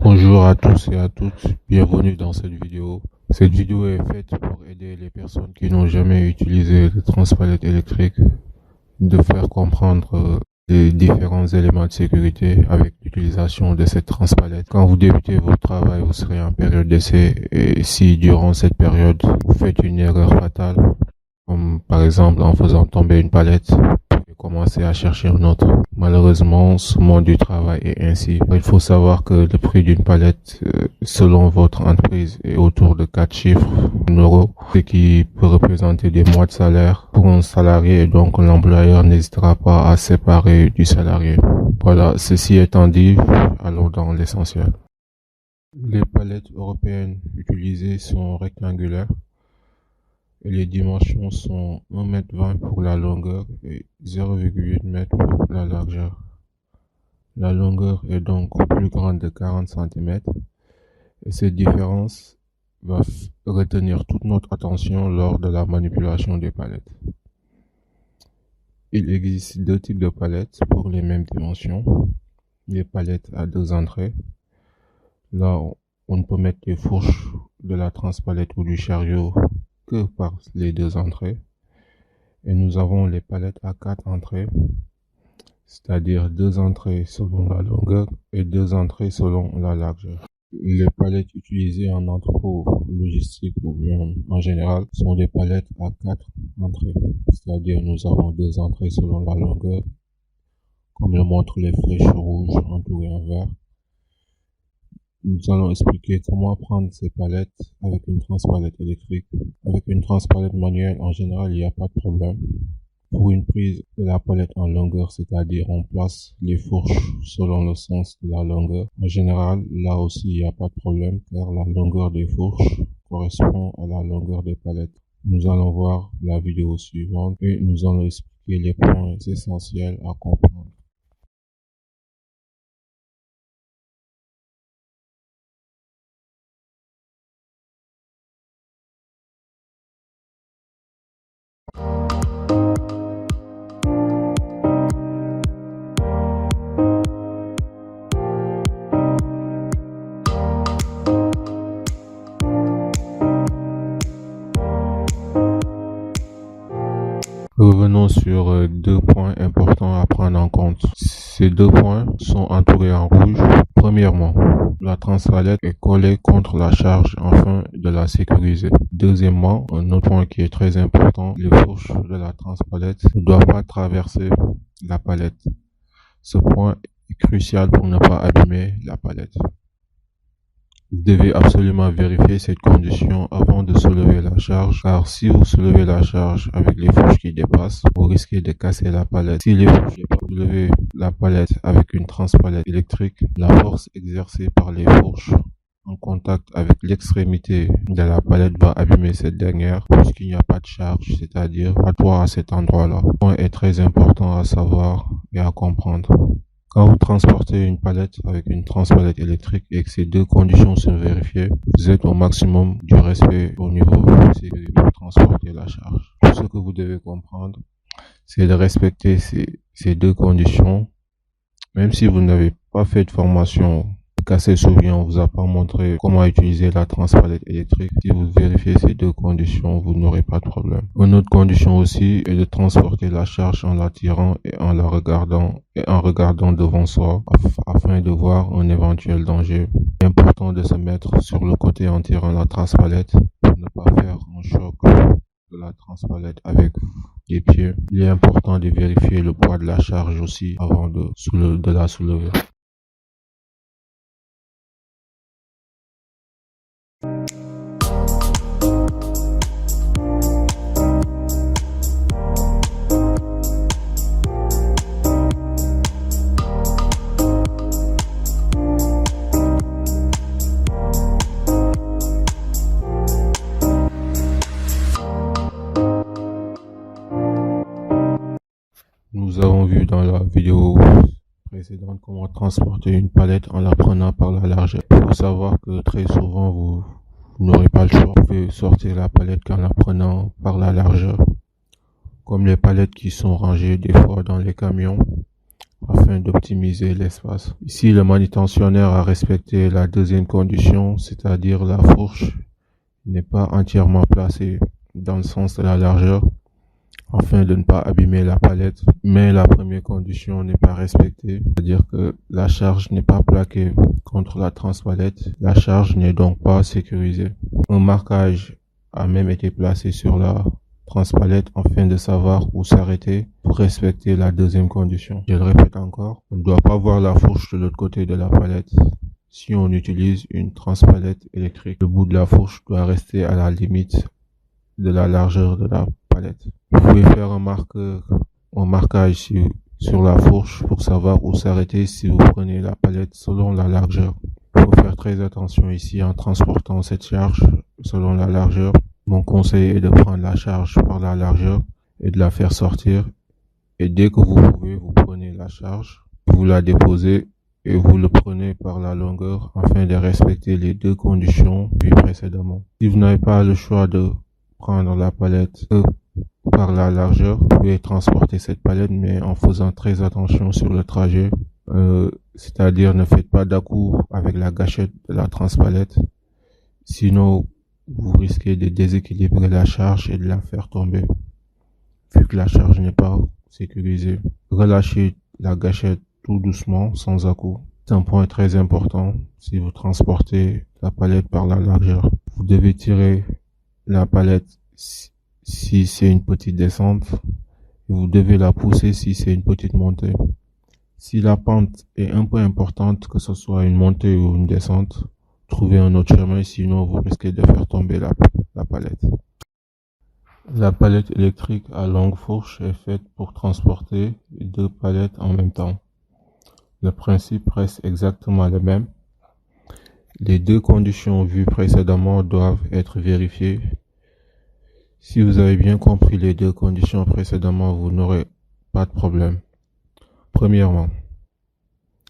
Bonjour à tous et à toutes, bienvenue dans cette vidéo. Cette vidéo est faite pour aider les personnes qui n'ont jamais utilisé le transpalette électrique de faire comprendre les différents éléments de sécurité avec l'utilisation de cette transpalette. Quand vous débutez votre travail, vous serez en période d'essai et si durant cette période vous faites une erreur fatale, comme par exemple en faisant tomber une palette, vous pouvez commencer à chercher un autre. Malheureusement, ce monde du travail est ainsi. Il faut savoir que le prix d'une palette, selon votre entreprise, est autour de 4 chiffres en euros, ce qui peut représenter des mois de salaire pour un salarié et donc l'employeur n'hésitera pas à séparer du salarié. Voilà, ceci étant dit, allons dans l'essentiel. Les palettes européennes utilisées sont rectangulaires et les dimensions sont 1,20 m pour la longueur et 0,8 m pour la largeur. La longueur est donc plus grande de 40 cm et cette différence va retenir toute notre attention lors de la manipulation des palettes. Il existe deux types de palettes pour les mêmes dimensions. Les palettes à deux entrées. Là, on ne peut mettre les fourches de la transpalette ou du chariot que par les deux entrées. Et nous avons les palettes à quatre entrées, c'est-à-dire deux entrées selon la longueur et deux entrées selon la largeur. Les palettes utilisées en entrepôt logistique ou bien en général sont des palettes à quatre entrées, c'est-à-dire nous avons deux entrées selon la longueur, comme le montrent les flèches rouges entourées en vert. Nous allons expliquer comment prendre ces palettes avec une transpalette électrique. Avec une transpalette manuelle, en général, il n'y a pas de problème. Pour une prise de la palette en longueur, c'est-à-dire on place les fourches selon le sens de la longueur. En général, là aussi, il n'y a pas de problème car la longueur des fourches correspond à la longueur des palettes. Nous allons voir la vidéo suivante et nous allons expliquer les points essentiels à comprendre. Revenons sur deux points importants à prendre en compte. Ces deux points sont entourés en rouge. Premièrement, la transpalette est collée contre la charge afin de la sécuriser. Deuxièmement, un autre point qui est très important, les fourches de la transpalette ne doivent pas traverser la palette. Ce point est crucial pour ne pas abîmer la palette. Vous devez absolument vérifier cette condition avant de soulever la charge, car si vous soulevez la charge avec les fourches qui dépassent, vous risquez de casser la palette. Si les fourches dépassent, vous soulevez la palette avec une transpalette électrique, la force exercée par les fourches en contact avec l'extrémité de la palette va abîmer cette dernière, puisqu'il n'y a pas de charge, c'est-à-dire pas de poids à cet endroit-là. Ce point est très important à savoir et à comprendre. Quand vous transportez une palette avec une transpalette électrique et que ces deux conditions sont vérifiées, vous êtes au maximum du respect au niveau de sécurité pour transporter la charge. Tout ce que vous devez comprendre, c'est de respecter ces deux conditions. Même si vous n'avez pas fait de formation, Cassé Souviens, on vous a pas montré comment utiliser la transpalette électrique. Si vous vérifiez ces deux conditions, vous n'aurez pas de problème. Une autre condition aussi est de transporter la charge en la tirant et en regardant devant soi afin de voir un éventuel danger. Il est important de se mettre sur le côté en tirant la transpalette pour ne pas faire un choc de la transpalette avec les pieds. Il est important de vérifier le poids de la charge aussi avant de la soulever. Nous avons vu dans la vidéo précédente comment transporter une palette en la prenant par la largeur. Il faut savoir que très souvent vous n'aurez pas le choix. Vous pouvez sortir la palette qu'en la prenant par la largeur. Comme les palettes qui sont rangées des fois dans les camions, afin d'optimiser l'espace. Ici, le manutentionnaire a respecté la deuxième condition, c'est-à-dire la fourche n'est pas entièrement placée dans le sens de la largeur afin de ne pas abîmer la palette, mais la première condition n'est pas respectée, c'est-à-dire que la charge n'est pas plaquée contre la transpalette, la charge n'est donc pas sécurisée. Un marquage a même été placé sur la transpalette afin de savoir où s'arrêter pour respecter la deuxième condition. Je le répète encore, on ne doit pas voir la fourche de l'autre côté de la palette. Si on utilise une transpalette électrique, le bout de la fourche doit rester à la limite de la largeur de la palette. Vous pouvez faire un marquage sur la fourche pour savoir où s'arrêter si vous prenez la palette selon la largeur. Il faut faire très attention ici en transportant cette charge selon la largeur. Mon conseil est de prendre la charge par la largeur et de la faire sortir. Et dès que vous pouvez, vous prenez la charge, vous la déposez et vous le prenez par la longueur afin de respecter les deux conditions vues précédemment. Si vous n'avez pas le choix de prendre la palette par la largeur, vous pouvez transporter cette palette mais en faisant très attention sur le trajet, c'est-à-dire ne faites pas d'à-coup avec la gâchette de la transpalette, sinon vous risquez de déséquilibrer la charge et de la faire tomber vu que la charge n'est pas sécurisée. Relâchez la gâchette tout doucement sans à-coup. C'est un point très important si vous transportez la palette par la largeur. Vous devez tirer la palette si c'est une petite descente, vous devez la pousser si c'est une petite montée. Si la pente est un peu importante, que ce soit une montée ou une descente, trouvez un autre chemin, sinon vous risquez de faire tomber la palette. La palette électrique à longue fourche est faite pour transporter deux palettes en même temps. Le principe reste exactement le même. Les deux conditions vues précédemment doivent être vérifiées. Si vous avez bien compris les deux conditions précédemment, vous n'aurez pas de problème. Premièrement,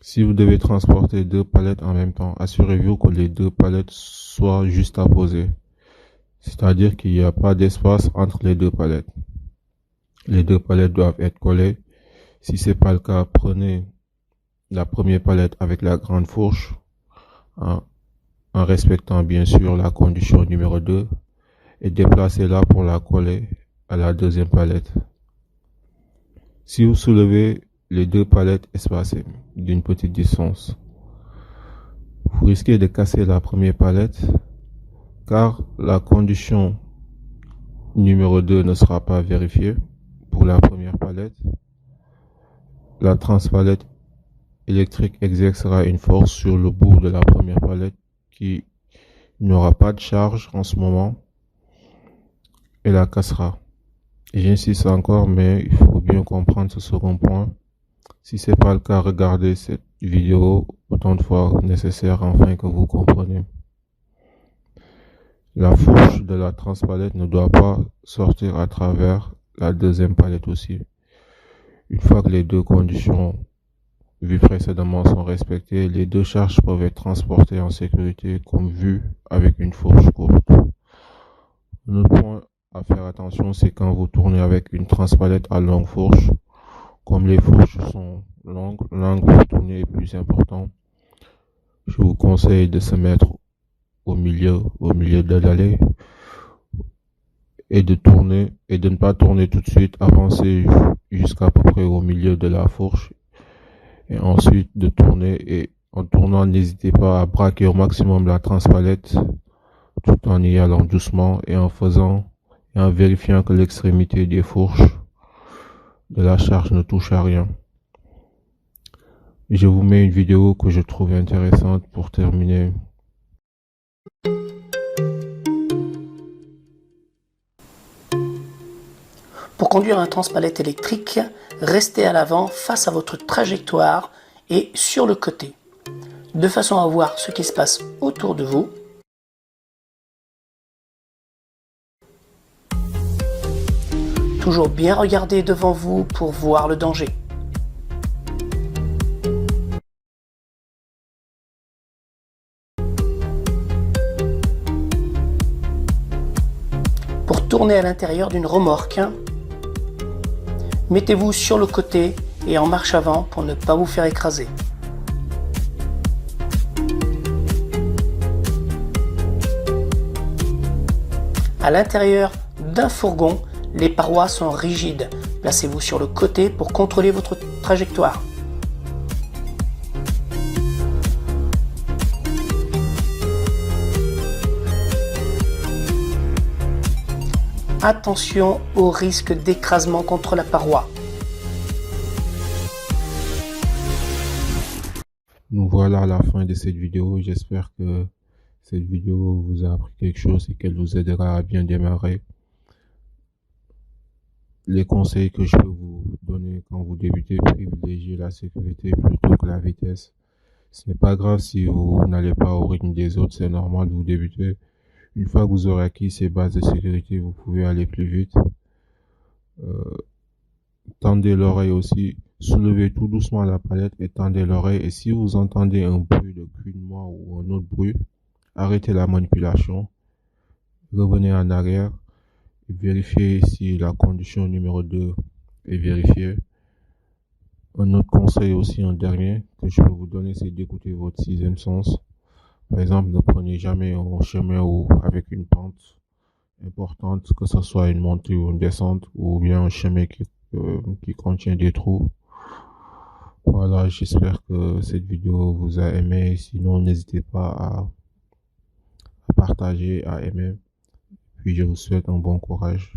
si vous devez transporter deux palettes en même temps, assurez-vous que les deux palettes soient juste à poser. C'est-à-dire qu'il n'y a pas d'espace entre les deux palettes. Les deux palettes doivent être collées. Si c'est pas le cas, prenez la première palette avec la grande fourche, en respectant bien sûr la condition numéro 2, et déplacez-la pour la coller à la deuxième palette. Si vous soulevez les deux palettes espacées d'une petite distance, vous risquez de casser la première palette car la condition numéro 2 ne sera pas vérifiée pour la première palette. La transpalette électrique exercera une force sur le bout de la première palette qui n'aura pas de charge en ce moment et la cassera. J'insiste encore, mais il faut bien comprendre ce second point. Si c'est pas le cas, regardez cette vidéo autant de fois nécessaire afin que vous compreniez. La fourche de la transpalette ne doit pas sortir à travers la deuxième palette aussi. Une fois que les deux conditions vues précédemment sont respectées, les deux charges peuvent être transportées en sécurité comme vu avec une fourche courte. Un autre point à faire attention, c'est quand vous tournez avec une transpalette à longue fourche. Comme les fourches sont longues, l'angle pour tourner est plus important. Je vous conseille de se mettre au milieu de l'allée et de tourner et de ne pas tourner tout de suite, avancer jusqu'à peu près au milieu de la fourche et ensuite de tourner, et en tournant n'hésitez pas à braquer au maximum la transpalette tout en y allant doucement et en vérifiant que l'extrémité des fourches de la charge ne touche à rien. Je vous mets une vidéo que je trouve intéressante pour terminer. Pour conduire un transpalette électrique, restez à l'avant face à votre trajectoire et sur le côté, de façon à voir ce qui se passe autour de vous. Toujours bien regarder devant vous pour voir le danger. Pour tourner à l'intérieur d'une remorque, mettez-vous sur le côté et en marche avant pour ne pas vous faire écraser. À l'intérieur d'un fourgon, les parois sont rigides. Placez-vous sur le côté pour contrôler votre trajectoire. Attention au risque d'écrasement contre la paroi. Nous voilà à la fin de cette vidéo. J'espère que cette vidéo vous a appris quelque chose et qu'elle vous aidera à bien démarrer. Les conseils que je peux vous donner quand vous débutez, privilégiez la sécurité plutôt que la vitesse. Ce n'est pas grave si vous n'allez pas au rythme des autres, c'est normal, vous débutez. Une fois que vous aurez acquis ces bases de sécurité, vous pouvez aller plus vite. Tendez l'oreille aussi, soulevez tout doucement la palette et tendez l'oreille. Et si vous entendez un bruit de couinement ou un autre bruit, arrêtez la manipulation, revenez en arrière et vérifiez si la condition numéro 2 est vérifiée. Un autre conseil aussi, un dernier que je peux vous donner, c'est d'écouter votre sixième sens. Par exemple, ne prenez jamais un chemin avec une pente importante, que ce soit une montée ou une descente, ou bien un chemin qui contient des trous. Voilà, j'espère que cette vidéo vous a aimé. Sinon, n'hésitez pas à partager, à aimer. Puis je vous souhaite un bon courage.